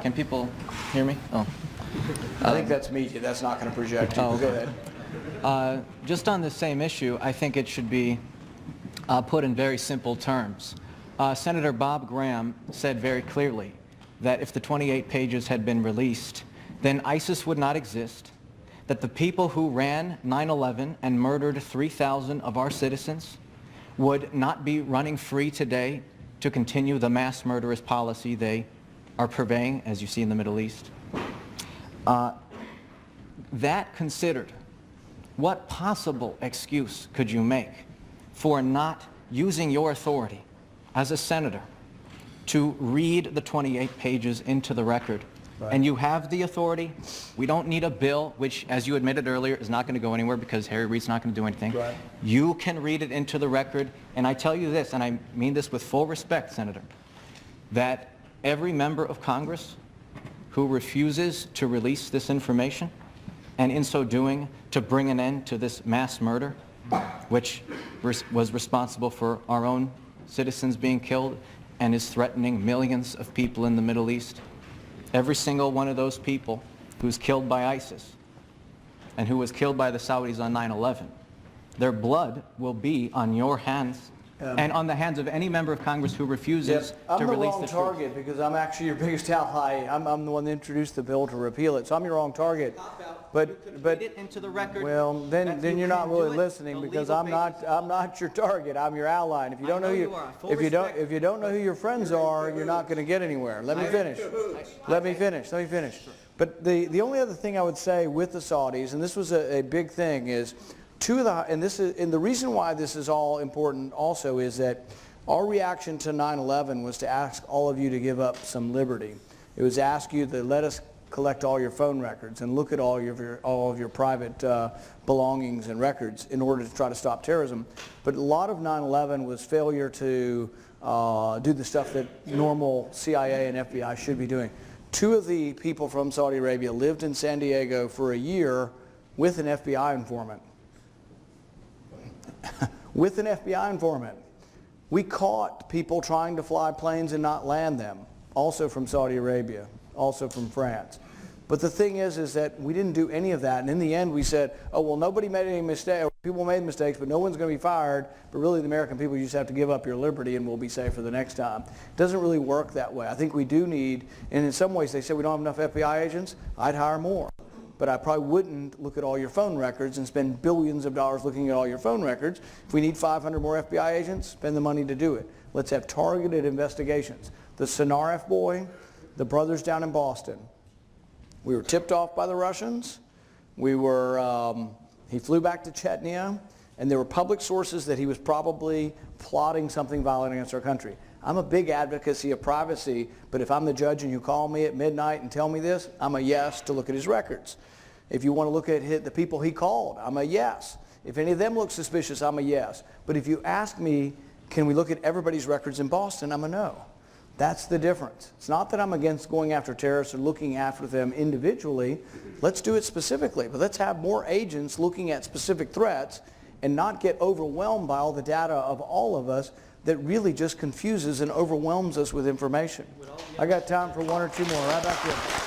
Can people hear me? Oh. I think that's media. That's not going to project. Oh, Go okay. ahead. Just on the same issue, I think it should be put in very simple terms. Senator Bob Graham said very clearly that if the 28 pages had been released, then ISIS would not exist, that the people who ran 9/11 and murdered 3,000 of our citizens would not be running free today to continue the mass murderous policy they are purveying, as you see in the Middle East. That considered, what possible excuse could you make for not using your authority as a senator to read the 28 pages into the record? Right. And you have the authority. We don't need a bill, which, as you admitted earlier, is not going to go anywhere because Harry Reid's not going to do anything. Right. You can read it into the record. And I tell you this, and I mean this with full respect, Senator, that every member of Congress who refuses to release this information, and in so doing to bring an end to this mass murder, which was responsible for our own citizens being killed and is threatening millions of people in the Middle East, every single one of those people who's killed by ISIS and who was killed by the Saudis on 9/11, their blood will be on your hands and on the hands of any member of Congress who refuses to release the truth. I'm the wrong target because I'm actually your biggest ally. I'm the one that introduced the bill to repeal it, so I'm your wrong target. But read it into the record. Well, then you're not really listening because I'm not your target. I'm your ally, and if you don't know if you don't know who your friends are, you're not going to get anywhere. Let me finish. Let me finish. But the only other thing I would say with the Saudis, and this was a big thing, is and the reason why this is all important also is that our reaction to 9/11 was to ask all of you to give up some liberty. It was to ask you to let us collect all your phone records and look at all of your private belongings and records in order to try to stop terrorism. But a lot of 9/11 was failure to do the stuff that normal CIA and FBI should be doing. Two of the people from Saudi Arabia lived in San Diego for a year with an FBI informant. With an FBI informant. We caught people trying to fly planes and not land them, also from Saudi Arabia, also from France. But the thing is that we didn't do any of that, and in the end we said, oh, well, nobody made any mistakes. People made mistakes, but no one's going to be fired, but really the American people, you just have to give up your liberty and we'll be safe for the next time. It doesn't really work that way. I think we do need, and in some ways they said we don't have enough FBI agents, I'd hire more. But I probably wouldn't look at all your phone records and spend billions of dollars looking at all your phone records. If we need 500 more FBI agents, spend the money to do it. Let's have targeted investigations. The Sinaref boy, the brothers down in Boston, we were tipped off by the Russians. He flew back to Chechnya, and there were public sources that he was probably plotting something violent against our country. I'm a big advocacy of privacy, but if I'm the judge and you call me at midnight and tell me this, I'm a yes to look at his records. If you want to look at the people he called, I'm a yes. If any of them look suspicious, I'm a yes. But if you ask me, can we look at everybody's records in Boston, I'm a no. That's the difference. It's not that I'm against going after terrorists or looking after them individually. Let's do it specifically, but let's have more agents looking at specific threats and not get overwhelmed by all the data of all of us that really just confuses and overwhelms us with information. I got time for one or two more. Right back here.